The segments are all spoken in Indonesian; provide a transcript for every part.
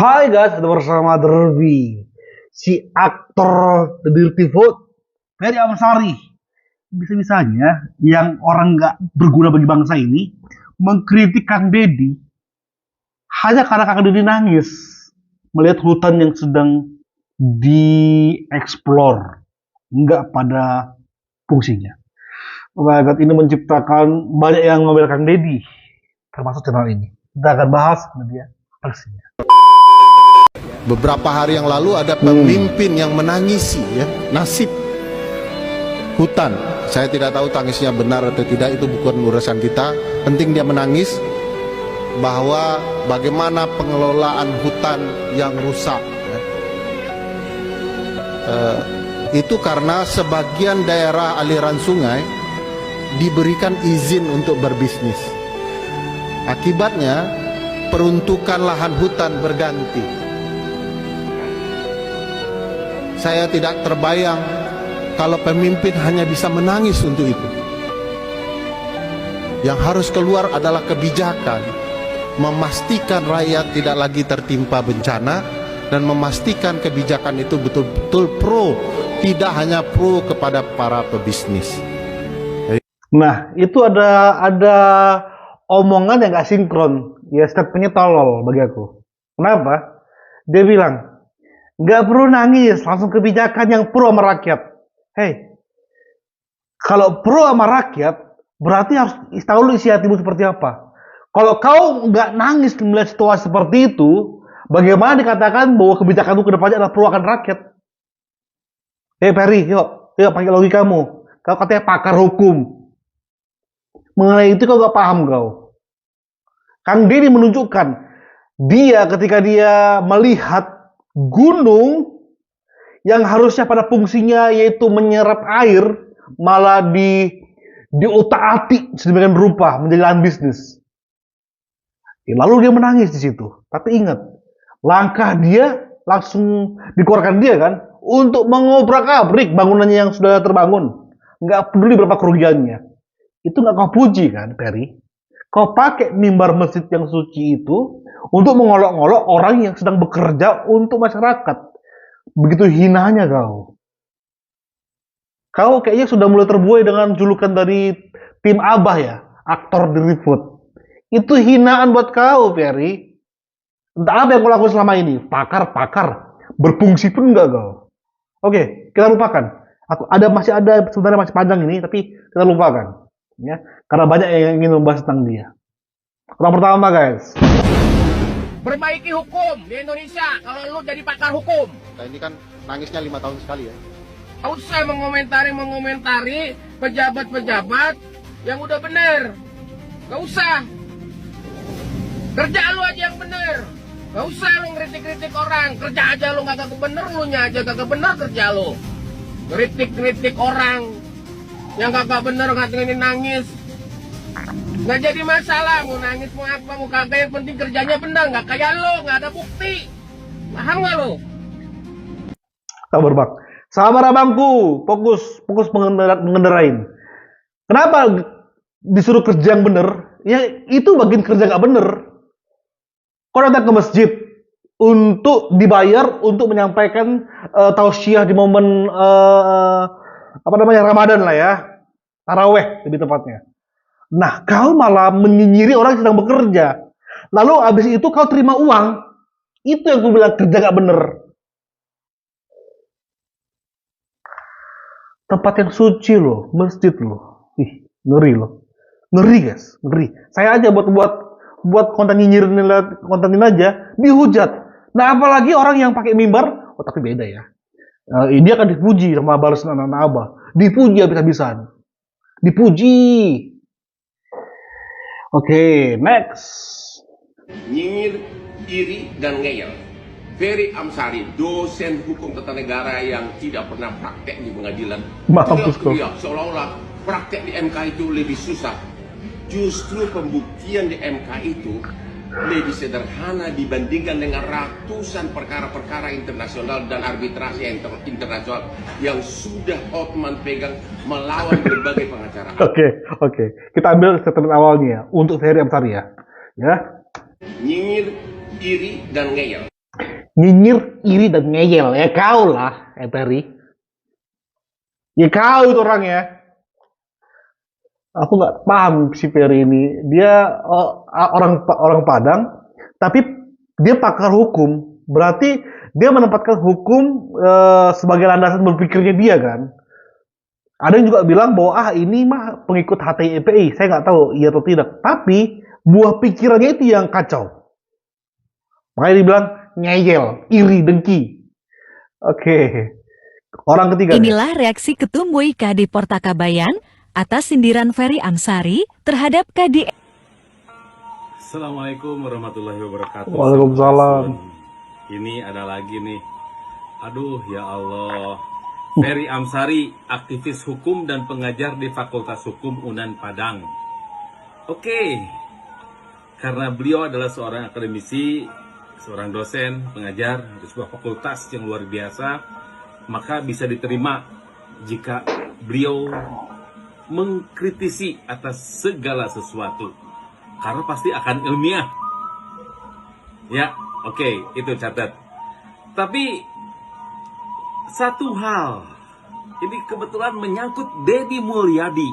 Hai guys, ketemu bersama Derby. Si aktor The Dirty Vote, Ferry Amsari. Bisa-bisanya yang orang nggak berguna bagi bangsa ini mengkritik Kang Deddy hanya karena Kang Deddy nangis melihat hutan yang sedang dieksplor, nggak pada fungsinya. Oh my God, ini menciptakan banyak yang membela Kang Deddy, termasuk channel ini. Kita akan bahas dia aksinya. Beberapa hari yang lalu ada pemimpin yang menangisi nasib hutan. Saya tidak tahu tangisnya benar atau tidak, itu bukan urusan kita. Penting dia menangis bahwa bagaimana pengelolaan hutan yang rusak. Itu karena sebagian daerah aliran sungai diberikan izin untuk berbisnis. Akibatnya peruntukan lahan hutan berganti. Saya tidak terbayang kalau pemimpin hanya bisa menangis untuk itu. Yang harus keluar adalah kebijakan, memastikan rakyat tidak lagi tertimpa bencana, dan memastikan kebijakan itu betul-betul pro, tidak hanya pro kepada para pebisnis. Nah, itu ada omongan yang gak sinkron. Ya, statementnya tolol bagi aku. Kenapa? Dia bilang, nggak perlu nangis, langsung kebijakan yang pro sama rakyat. Hei, kalau pro sama rakyat, berarti harus tahu lu isi hatimu seperti apa. Kalau kau nggak nangis melihat situasi seperti itu, bagaimana dikatakan bahwa kebijakan itu kedepannya adalah pro akan rakyat? Hei Ferry, yuk pakai logikamu. Kau katanya pakar hukum. Mengenai itu kau nggak paham kau. Kang Deddy menunjukkan, dia ketika dia melihat gunung yang harusnya pada fungsinya yaitu menyerap air malah diutak-atik sedemikian rupa menjadi lahan bisnis. Lalu dia menangis di situ. Tapi ingat, langkah dia langsung dikeluarkan dia kan untuk mengobrak-abrik bangunannya yang sudah terbangun. Nggak peduli berapa kerugiannya. Itu nggak kau puji kan, Ferry? Kau pakai mimbar masjid yang suci itu untuk mengolok-olok orang yang sedang bekerja untuk masyarakat. Begitu hinanya kau. Kau kayaknya sudah mulai terbuai dengan julukan dari tim Abah ya, aktor The Reboot. Itu hinaan buat kau, Ferry. Entah apa yang kau lakukan selama ini. Pakar. Berfungsi pun enggak kau. Oke, kita lupakan. Sebenarnya masih panjang ini, tapi kita lupakan. Ya, karena banyak yang ingin membahas tentang dia. Orang pertama, guys. Perbaiki hukum di Indonesia kalau lu jadi pakar hukum. Nah, ini kan nangisnya 5 tahun sekali ya. Gak usah mengomentari pejabat-pejabat yang udah bener. Gak usah. Kerja lu aja yang bener. Gak usah lu ngeritik-kritik orang. Kerja aja lu gak bener, lu nya aja gak bener kerja lu. Kritik-kritik orang yang gak bener, ngatain nangis. Nggak jadi masalah, mau nangis mau apa mau kagak, yang penting kerjanya benar, nggak kayak lo, nggak ada bukti. Paham nggak lo? Sabar bang, sabar abangku, fokus mengendarain. Kenapa disuruh kerja yang bener? Ya itu bagian kerja nggak bener. Kau datang ke masjid untuk dibayar untuk menyampaikan tausiah di momen Ramadan lah ya, taraweh lebih tepatnya. Nah, kau malah menyinyiri orang yang sedang bekerja. Lalu habis itu kau terima uang. Itu yang gue bilang kerja gak bener. Tempat yang suci loh, masjid loh. Ih, ngeri loh. Ngeri guys, ngeri. Saya aja buat konten nyinyirin kontenin aja, dihujat. Nah, apalagi orang yang pakai mimbar, oh tapi beda ya. Ini akan dipuji sama balasan anak-anak Abah. Dipuji habis-habisan. Dipuji. Oke, next. Nyinyir, iri, dan ngeyel. Ferry Amsari, dosen hukum tata negara yang tidak pernah praktek di pengadilan. Mampus kok. Ya, seolah-olah praktek di MK itu lebih susah. Justru pembuktian di MK itu lebih sederhana dibandingkan dengan ratusan perkara-perkara internasional dan arbitrasi internasional yang sudah Hotman pegang melawan berbagai pengacara. Oke. Kita ambil statement awalnya untuk Ferry Amsari ya. Nyinyir, iri, dan ngeyel. nyinyir, iri, dan ngeyel. Ya kau lah, Ferry. Ya kau itu orangnya. Aku nggak paham si Ferry ini. Dia orang Padang, tapi dia pakar hukum. Berarti dia menempatkan hukum sebagai landasan berpikirnya dia kan. Ada yang juga bilang bahwa ini mah pengikut HTI. Saya nggak tahu iya atau tidak. Tapi buah pikirannya itu yang kacau. Makanya dibilang ngeyel, iri, dengki. Oke. Orang ketiga. Inilah reaksi Ketum WIKD Portakabayan atas sindiran Ferry Amsari terhadap KD. Assalamualaikum warahmatullahi wabarakatuh. Waalaikumsalam. Ini ada lagi nih. Aduh ya Allah. Ferry Amsari, aktivis hukum dan pengajar di Fakultas Hukum UNAN Padang. Oke. Karena beliau adalah seorang akademisi, seorang dosen, pengajar di sebuah fakultas yang luar biasa, maka bisa diterima jika beliau mengkritisi atas segala sesuatu. Karena pasti akan ilmiah. Ya, oke, itu catat. Tapi satu hal, ini kebetulan menyangkut Deddy Mulyadi.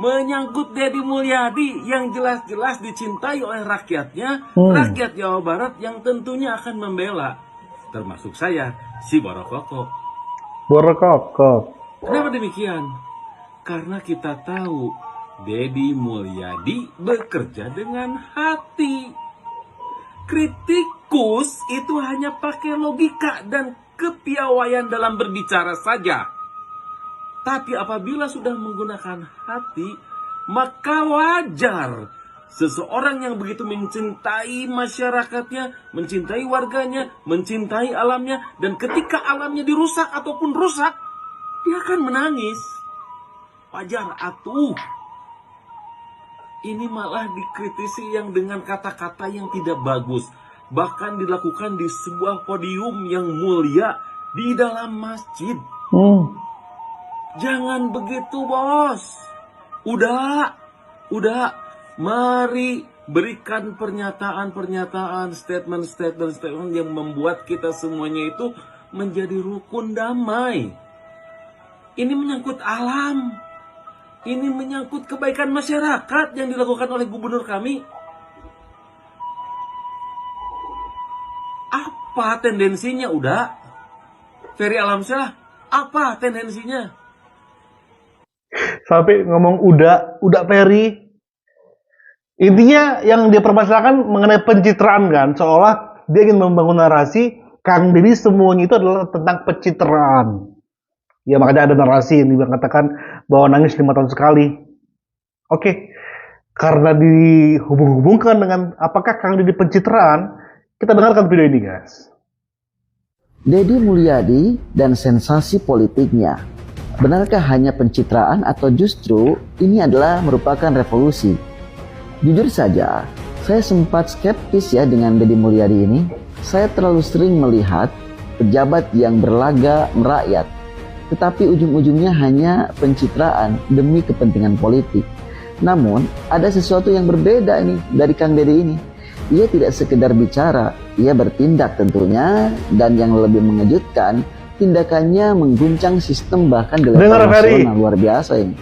Menyangkut Deddy Mulyadi yang jelas-jelas dicintai oleh rakyatnya, rakyat Jawa Barat yang tentunya akan membela. Termasuk saya, si Borokokok. Borokokok. Kenapa demikian? Karena kita tahu Deddy Mulyadi bekerja dengan hati. Kritikus itu hanya pakai logika dan kepiawaian dalam berbicara saja. Tapi apabila sudah menggunakan hati, maka wajar seseorang yang begitu mencintai masyarakatnya, mencintai warganya, mencintai alamnya, dan ketika alamnya dirusak ataupun rusak, dia akan menangis. Wajar atuh. Ini malah dikritisi yang dengan kata-kata yang tidak bagus. Bahkan dilakukan di sebuah podium yang mulia di dalam masjid. Jangan begitu, bos. Udah. Mari berikan pernyataan-pernyataan, statement yang membuat kita semuanya itu menjadi rukun damai. Ini menyangkut alam. Ini menyangkut kebaikan masyarakat yang dilakukan oleh gubernur kami. Apa tendensinya udah? Ferry Alamsyah, apa tendensinya? Sampai ngomong udah Ferry. Intinya yang dia permasalahkan mengenai pencitraan kan, seolah dia ingin membangun narasi Kang Deddy semuanya itu adalah tentang pencitraan. Ya makanya ada narasi yang dikatakan bahwa nangis 5 tahun sekali. Oke, karena dihubung-hubungkan dengan apakah Kang Deddy pencitraan, kita dengarkan video ini guys. Deddy Mulyadi dan sensasi politiknya. Benarkah hanya pencitraan atau justru ini adalah merupakan revolusi? Jujur saja, saya sempat skeptis ya dengan Deddy Mulyadi ini. Saya terlalu sering melihat pejabat yang berlaga merakyat, tetapi ujung-ujungnya hanya pencitraan demi kepentingan politik. Namun, ada sesuatu yang berbeda nih dari Kang Deddy ini. Ia tidak sekedar bicara, ia bertindak tentunya, dan yang lebih mengejutkan, tindakannya mengguncang sistem bahkan di level nasional. Luar biasa ini.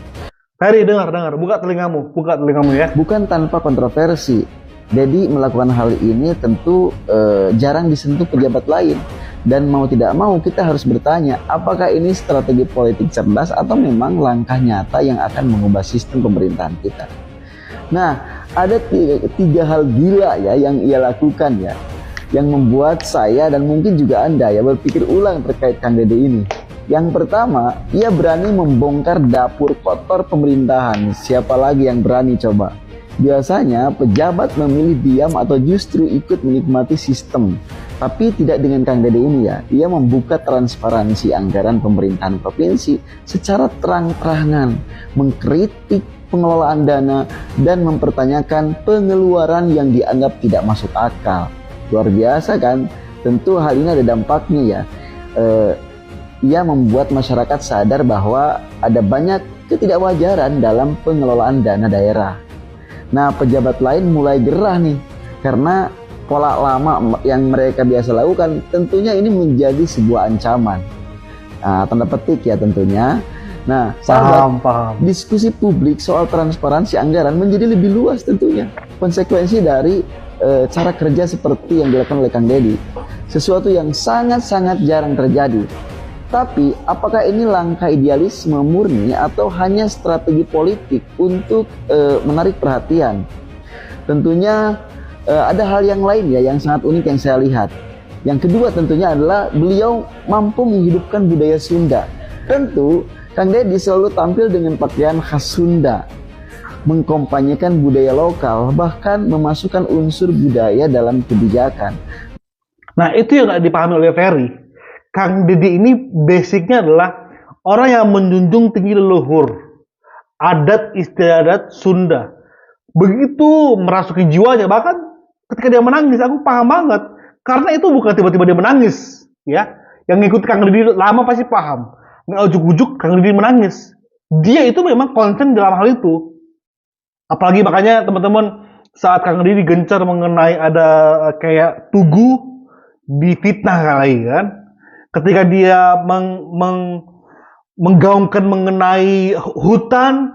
Ferry, dengar, buka telingamu ya. Bukan tanpa kontroversi, Deddy melakukan hal ini tentu jarang disentuh pejabat lain. Dan mau tidak mau kita harus bertanya, apakah ini strategi politik cerdas atau memang langkah nyata yang akan mengubah sistem pemerintahan kita. Nah, ada tiga hal gila ya yang ia lakukan ya, yang membuat saya dan mungkin juga Anda ya berpikir ulang terkait Kang Deddy ini. Yang pertama, ia berani membongkar dapur kotor pemerintahan. Siapa lagi yang berani coba? Biasanya pejabat memilih diam atau justru ikut menikmati sistem. Tapi tidak dengan Kang Deddy ini ya. Ia membuka transparansi anggaran pemerintahan provinsi secara terang-terangan, mengkritik pengelolaan dana dan mempertanyakan pengeluaran yang dianggap tidak masuk akal. Luar biasa kan? Tentu hal ini ada dampaknya ya. Ia membuat masyarakat sadar bahwa ada banyak ketidakwajaran dalam pengelolaan dana daerah. Nah, pejabat lain mulai gerah nih, karena pola lama yang mereka biasa lakukan, tentunya ini menjadi sebuah ancaman. Nah, tanda petik ya tentunya. Nah, Paham. diskusi publik soal transparansi anggaran menjadi lebih luas tentunya. Konsekuensi dari cara kerja seperti yang dilakukan oleh Kang Deddy, sesuatu yang sangat-sangat jarang terjadi. Tapi apakah ini langkah idealisme murni atau hanya strategi politik untuk menarik perhatian? Tentunya ada hal yang lain ya yang sangat unik yang saya lihat. Yang kedua tentunya adalah beliau mampu menghidupkan budaya Sunda. Tentu Kang Deddy selalu tampil dengan pakaian khas Sunda, mengkompanyekan budaya lokal, bahkan memasukkan unsur budaya dalam kebijakan. Nah, itu yang nggak dipahami oleh Ferry. Kang Deddy ini basicnya adalah orang yang menjunjung tinggi leluhur, adat istiadat Sunda. Begitu merasuki jiwanya, bahkan ketika dia menangis, aku paham banget. Karena itu bukan tiba-tiba dia menangis, ya. Yang ngikut Kang Deddy lama pasti paham. Nggak ujuk-ujuk Kang Deddy menangis. Dia itu memang konsen dalam hal itu. Apalagi makanya teman-teman saat Kang Deddy gencar mengenai ada kayak tugu difitnah kali kan. Ketika dia menggaungkan mengenai hutan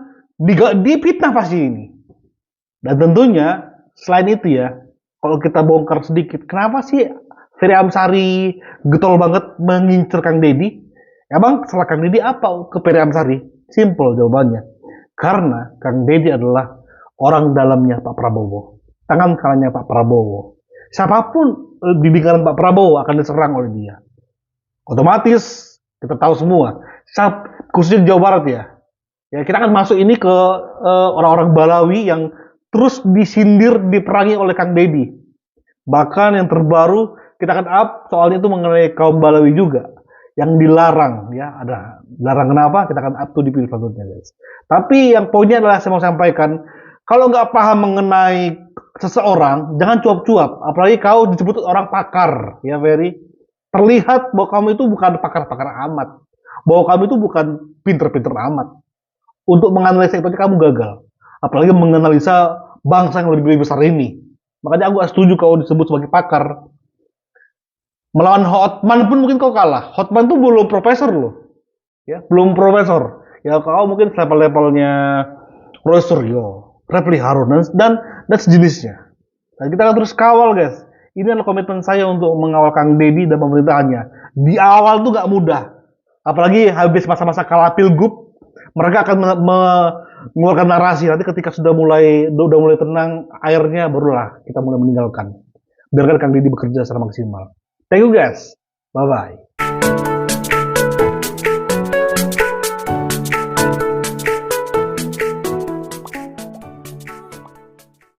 difitnah pasti ini. Dan tentunya selain itu ya, kalau kita bongkar sedikit, kenapa sih Ferry Amsari getol banget mengincar Kang Deddy? Emang salah Kang Deddy apa ke Ferry Amsari? Simple jawabannya. Karena Kang Deddy adalah orang dalamnya Pak Prabowo, tangan kanannya Pak Prabowo. Siapapun di lingkaran Pak Prabowo akan diserang oleh dia. Otomatis kita tahu semua, khususnya di Jawa Barat ya. Ya kita akan masuk ini ke orang-orang Balawi yang terus disindir, diperangi oleh Kang Deddy. Bahkan yang terbaru kita akan up soalnya itu mengenai kaum Balawi juga yang dilarang ya. Ada dilarang kenapa? Kita akan up to di video selanjutnya guys. Tapi yang poinnya adalah saya mau sampaikan, kalau nggak paham mengenai seseorang, jangan cuap-cuap. Apalagi kau disebut orang pakar, ya Ferry. Terlihat bahwa kamu itu bukan pakar-pakar amat. Bahwa kamu itu bukan pinter-pinter amat. Untuk menganalisa itu aja kamu gagal. Apalagi menganalisa bangsa yang lebih besar ini. Makanya aku gak setuju kau disebut sebagai pakar. Melawan Hotman pun mungkin kau kalah. Hotman tuh belum profesor loh. Ya, belum profesor. Ya kau mungkin level-levelnya Roy Suryo, Refli Harun dan sejenisnya. Dan kita akan terus kawal guys. Ini adalah komitmen saya untuk mengawal Kang Deddy dan pemerintahannya. Di awal tuh gak mudah. Apalagi habis masa-masa kalah pilgub, mereka akan mengeluarkan narasi. Nanti ketika sudah mulai tenang airnya, barulah kita mulai meninggalkan. Biarkan Kang Deddy bekerja secara maksimal. Thank you guys. Bye-bye.